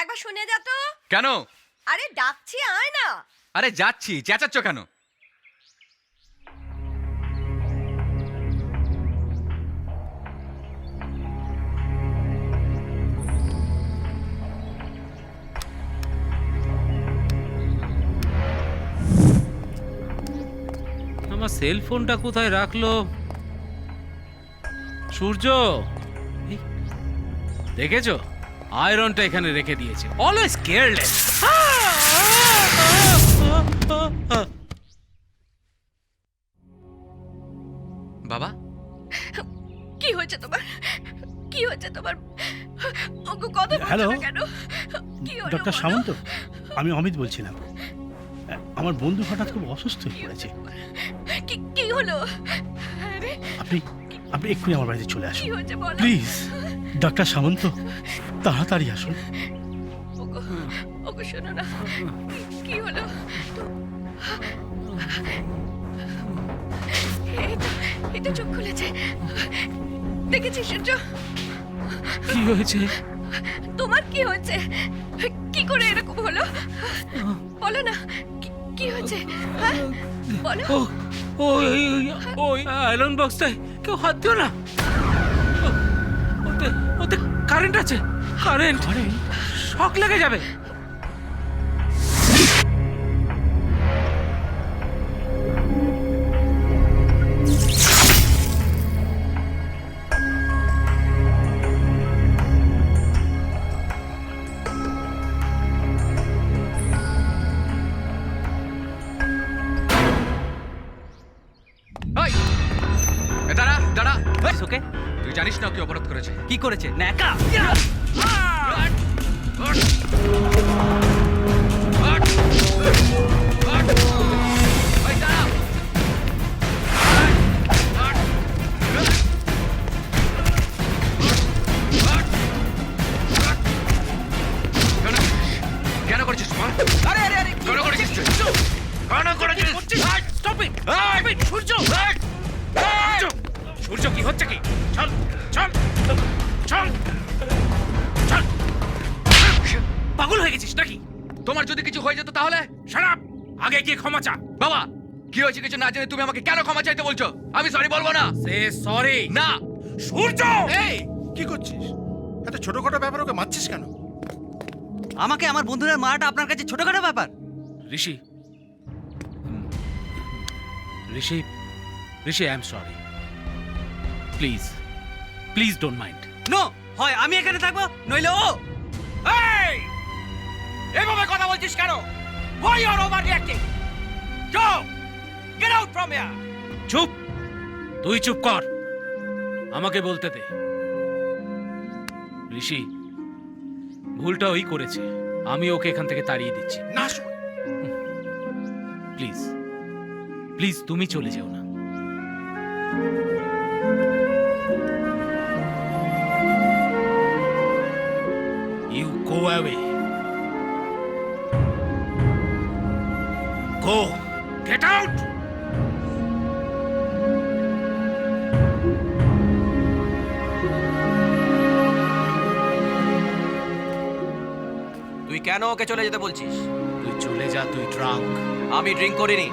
একবার শুনে যা তো। কেন? আরে ডাকছি, আয় না। আরে যাচ্ছি, চেঁচাচ্ছ কেন? আমার সেল ফোনটা কোথায় রাখলো? সূর্য, এই, দেখেছো আয়রনটা এখানে রেখে দিয়েছে। Always careless. বাবা, কি হয়েছে তোমার? কি হয়েছে তোমার? ওগো কথা বলছো হ্যালো, না কেন? কি হলো ডক্টর বলো? সামন্ত, আমি অমিত বলছিলাম। আমার বন্ধু হঠাৎ খুব অসুস্থ হয়ে কি পড়েছে। কি কি হলো? আরে আপনি আপনি এক্ষুনি আমার বাড়িতে চলে কি আসুন হয়েছে বলো? প্লিজ। ডক্টর সামন্ত, তাড়াতাড়ি আসুন। ওগো ওগো শোনো না, কি হলো? এই তো চোখ খুলেছে, দেখেছিস সূর্য? কি হয়েছে? তোমার কি হয়েছে? কি করে এরকম হলো? বলো না, কি হয়েছে? হ্যাঁ বলো। ওই আয়রন বক্সটায় কেউ হাত দিও না। ওতে ওতে কারেন্ট আছে। কারেন্ট শক লেগে যাবে। ওই, এ দাঁড়া দাঁড়া। ওকে, তুই জানিস না ও কি অপরাধ করেছে? কি করেছে? ন্যাকা। ওই দাঁড়া। কেন করেছিস মা? আরে আরে আরে, কেন করেছিস তুই? কেন করেছিস? Stop it. সূর্য, সূর্য কি হচ্ছে কি? চল চল চল চল। পাগল হয়ে গেছিস নাকি? তোমার যদি কিছু হয়ে যেত তাহলে? Shut up. আগে গিয়ে ক্ষমা চা। বাবা, কি হয়েছে কিছু না জেনে তুমি আমাকে কেন ক্ষমা চাইতে বলছো? আমি সরি বলবো না। Say sorry. না। সূর্য, এই কি করছিস? এত ছোটখাটো ব্যাপার ওকে মারছিস কেন? আমাকে আমার বন্ধুদের মারাটা আপনার কাছে ছোটখাটো ব্যাপার? Rishi, Rishi, Rishi, I am sorry. Please, please don't mind. No, হয় আমি এখানে থাকবো নইলে ও। এই, এভাবে কথা বলছিস কেন? Why you are overreacting? Joe, get out from here. চুপ, তুই চুপ কর। আমাকে বলতে দে। ঋষি, ভুলটা ওই করেছে। আমি ওকে এখান থেকে তাড়িয়ে দিচ্ছি। না শোন, প্লিজ, প্লিজ তুমি চলে যেও না। You go away. Go. Get out. তুই কেন ওকে চলে যেতে বলছিস? তুই চলে যা, তুই ড্রাঙ্ক। আমি ড্রিঙ্ক করিনি,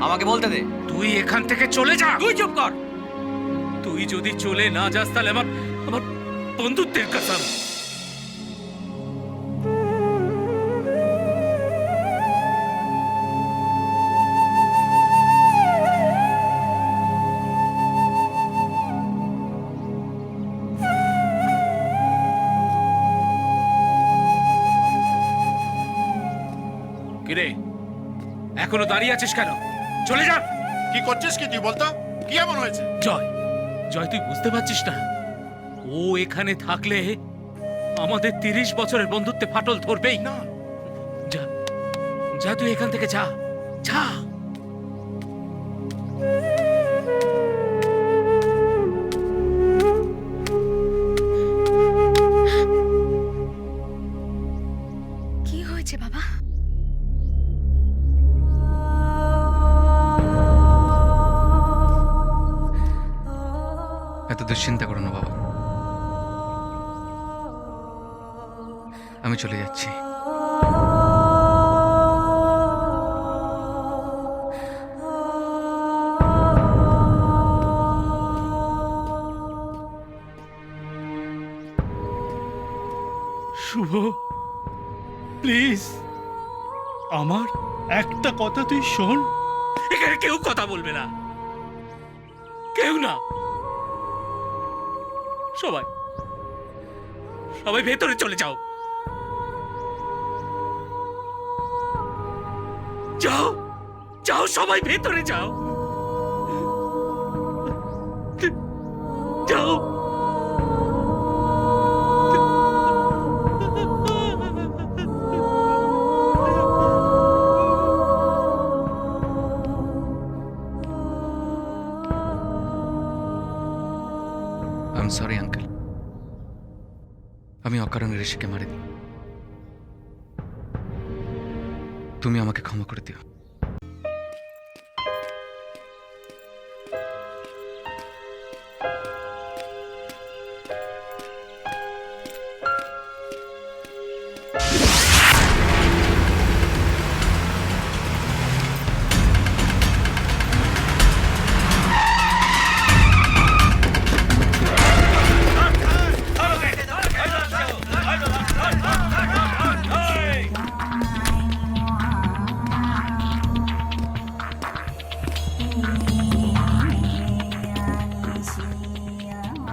আমাকে বলতে দে। তুই এখান থেকে চলে যা। তুই চুপ কর। তুই যদি চলে না যাস তাহলে আমার আমার বন্ধুত্বের কসম। কিরে, এখনো দাঁড়িয়ে আছিস কেন? চলে যা। কি করছিস কি তুই বলতো? কি এমন হয়েছে? জয়, জয়, তুই বুঝতে পারছিস না? ও এখানে থাকলে আমাদের 30 বছরের বন্ধুত্বে ফাটল ধরবেই। না, যা, যা, তুই এখান থেকে যা, যা। কি হয়েছে বাবা? এত দুশ্চিন্তা করো না বাবা। আমি চলে যাচ্ছি। শুভ, প্লিজ আমার একটা কথা তুই শোন। এখানে কেউ কথা বলবে না, কেউ না। সবাই সবাই ভেতরে চলে যাও, যাও যাও, সবাই ভেতরে যাও, যাও। আই এম সরি আঙ্কেল, আমি অকারণে ঋষিকে মারিনি। তুমি আমাকে ক্ষমা করে দিও।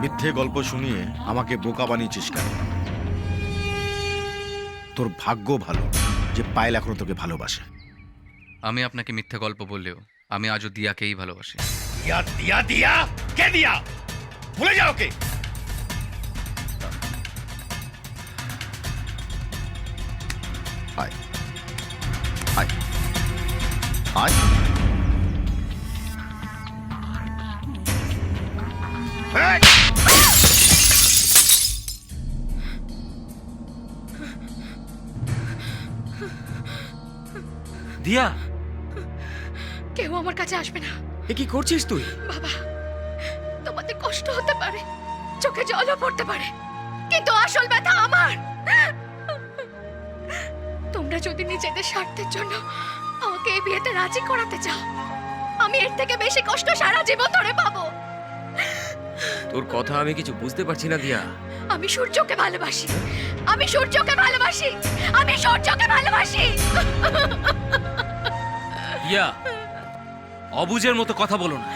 মিথ্যে গল্প শুনিয়ে আমাকে বোকা বানিয়েছিস কেন? তোর ভাগ্য ভালো যে পায়েল এখনো তোকে ভালোবাসে। আমি আপনাকে মিথ্যে গল্প বললেও আমি আজও দিয়াকেই ভালোবাসি। দিয়া দিয়া দিয়া, কে দিয়া? ভুলে যাও কে? আয় আয় আয়। এই! দিয়া, কেউ আমার কাছে আসবে না। এ কি করছিস তুই? বাবা, তোমাদের কষ্ট হতে পারে, চোখে জলও পড়তে পারে, কিন্তু আসল ব্যথা আমার। তোমরা যদি নিজেদের স্বার্থের জন্য আমাকে এই বিয়েতে রাজি করাতে চাও, আমি এর থেকে বেশি কষ্ট সারা জীবন ধরে পাবো। তোর কথা আমি কিছু বুঝতে পারছি না দিয়া। আমি সূর্যকে ভালোবাসি, আমি সূর্যকে ভালোবাসি, আমি সূর্যকে ভালোবাসি। দিয়া, অবুঝের মতো কথা বলো না।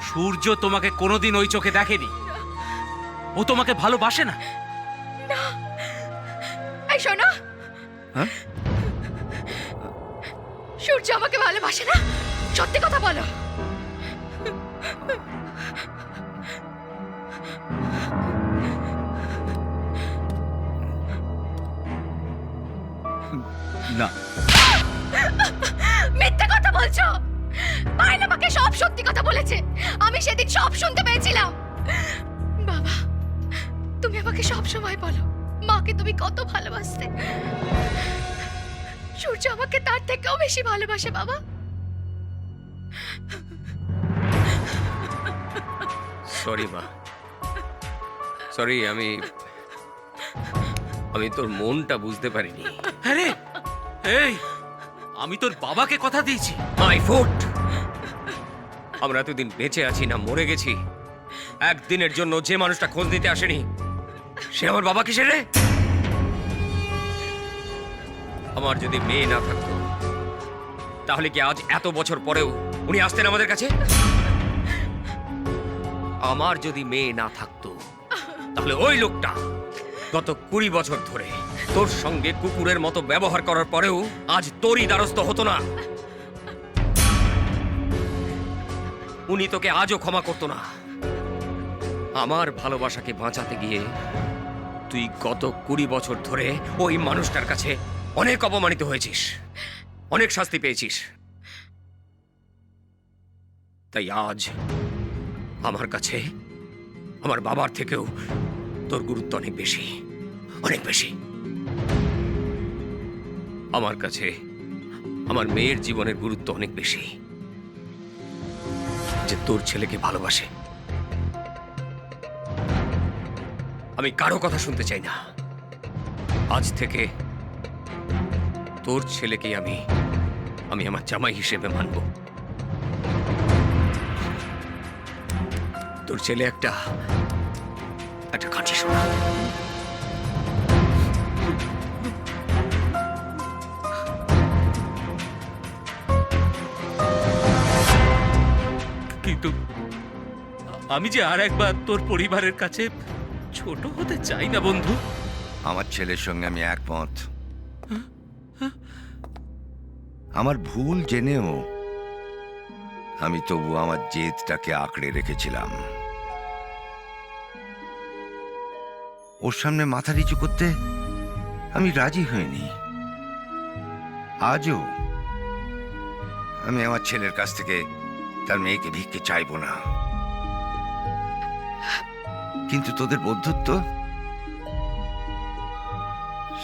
সূর্য তোমাকে কোনোদিন ওই চোখে দেখেনি, ও তোমাকে ভালোবাসে না। এই শোনো, হ্যাঁ? সূর্য আমাকে ভালোবাসে না, সত্যি কথা বলো। না, মিথ্যে কথা বলছো। পায়েল আমাকে সব সত্যি কথা বলেছে, আমি সেদিন সব শুনতে পেয়েছিলাম। বাবা, তুমি আমাকে সব সময় বলো মাকে তুমি কত ভালোবাসতে। সূর্য আমাকে তার থেকেও বেশি ভালোবাসে বাবা। সরি মা, সরি। আমি তোর মনটা বুঝতে পারিনি। আরে এই, আমি তোর বাবাকে কথা দিয়েছি। My foot. আমরা এতদিন বেঁচে আছি না মরে গেছি? একদিনের জন্য যে মানুষটা খোঁজ দিতে আসেনি সে আমার বাবা কিসের রে? আমার যদি মেয়ে না থাকতো তাহলে কি আজ এত বছর পরেও উনি আসতেন আমাদের কাছে? আমার যদি মেয়ে না থাকতো তাহলে ওই লোকটা গত 20 বছর ধরে তোর সঙ্গে কুকুরের মতো ব্যবহার করার পরেও আজ তোরই দ্বারস্থ হতো না। উনি তোকে আজও ক্ষমা করতো না। আমার ভালোবাসাকে বাঁচাতে গিয়ে তুই গত 20 বছর ধরে ওই মানুষটার কাছে অনেক অপমানিত হয়েছিস, অনেক শাস্তি পেয়েছিস। তাই আজ আমার কাছে আমার বাবার থেকেও তোর গুরুত্ব অনেক বেশি, অনেক বেশি। আমার কাছে আমার মেয়ের জীবনের গুরুত্ব অনেক বেশি, যে তোর ছেলেকে ভালোবাসে। আমি কারো কথা শুনতে চাই না, আজ থেকে তোর ছেলেকে আমি আমার জামাই হিসেবে মানব। তোর ছেলে একটা খাঁটি সোনা। কিন্তু আমি যে আর একবার তোর পরিবারের কাছে ছোট হতে চাই না বন্ধু। আমার ছেলের সঙ্গে আমি একমত। আমার ভুল জেনেও আমি তবু আমার জেদটাকে আঁকড়ে রেখেছিলাম। ওর সামনে মাথা নিচু করতে আমি রাজি হইনি। আজও আমি আমার ছেলের কাছ থেকে তার মেয়েকে ভিক্ষে চাইব না। কিন্তু তোদের বন্ধুত্ব,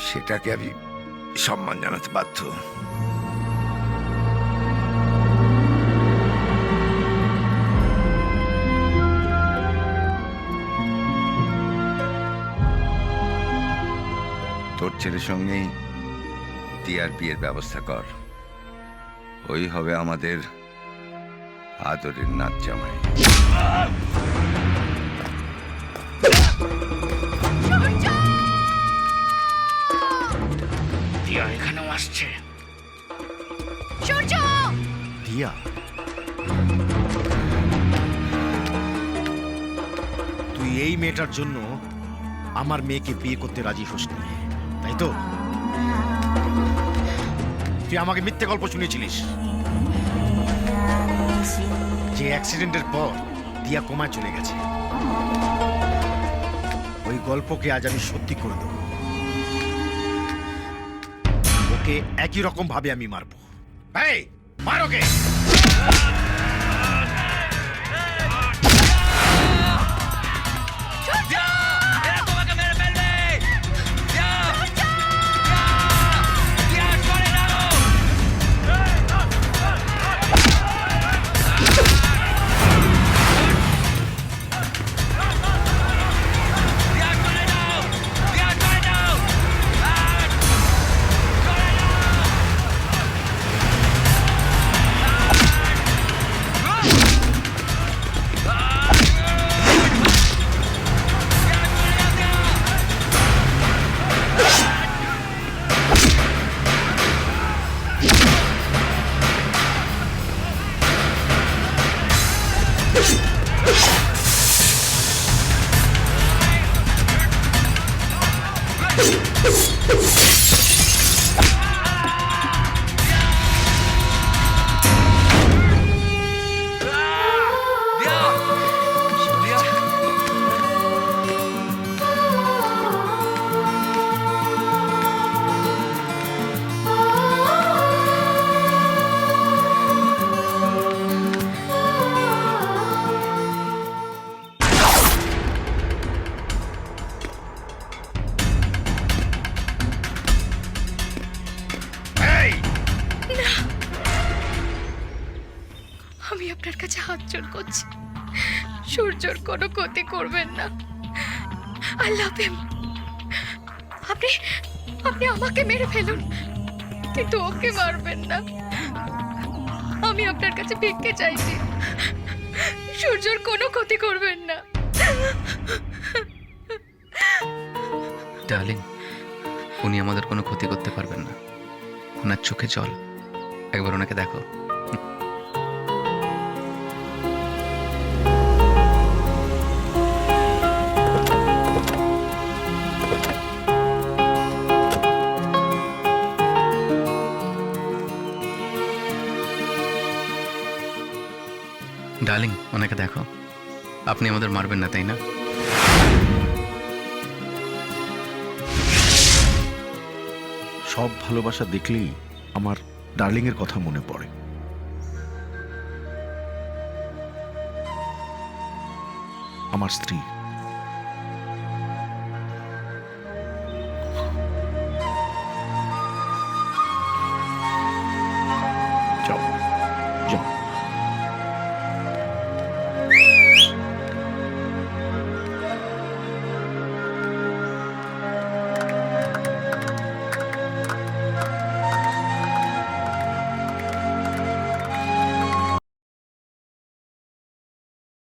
সেটাকে আমি সম্মান জানাতে বাধ্য। তোর ছেলের সঙ্গেই দিয়ার বিয়ের ব্যবস্থা কর। ওই হবে আমাদের আদরের নাচ জামাই। দিয়া এখানেও আসছে। সূর্য! দিয়া, তুই এই মেয়েটার জন্য আমার মেয়েকে বিয়ে করতে রাজি হসনি, তাই তো? তুই আমাকে মিথ্যে গল্প শুনিয়েছিলিস যে অ্যাক্সিডেন্টের পর দিয়া কোমায় চলে গেছে। ওই গল্পকে আজ আমি সত্যি করে দেবো। ওকে একই রকম ভাবে আমি মারবো। এই, মার ওকে! আমি আপনার কাছে হাত জোড় করছি, সূর্যর কোনো ক্ষতি করবেন না। আই লাভ হিম। আপনি আপনি আমাকে মেরে ফেলুন, কিন্তু ওকে মারবেন না। আমি আপনার কাছে ভিক্ষে চাইছি, সূর্যর কোনো ক্ষতি করবেন না। ডার্লিং, উনি আমাদের কোনো ক্ষতি করতে পারবেন না। ওনার চোখে জল, একবার ওনাকে দেখো। ডার্লিং, ওনাকে দেখো। আপনি আমাদের মারবেন না, তাই না? সব ভালোবাসা দেখলেই আমার ডার্লিং এর কথা মনে পড়ে। আমার স্ত্রী।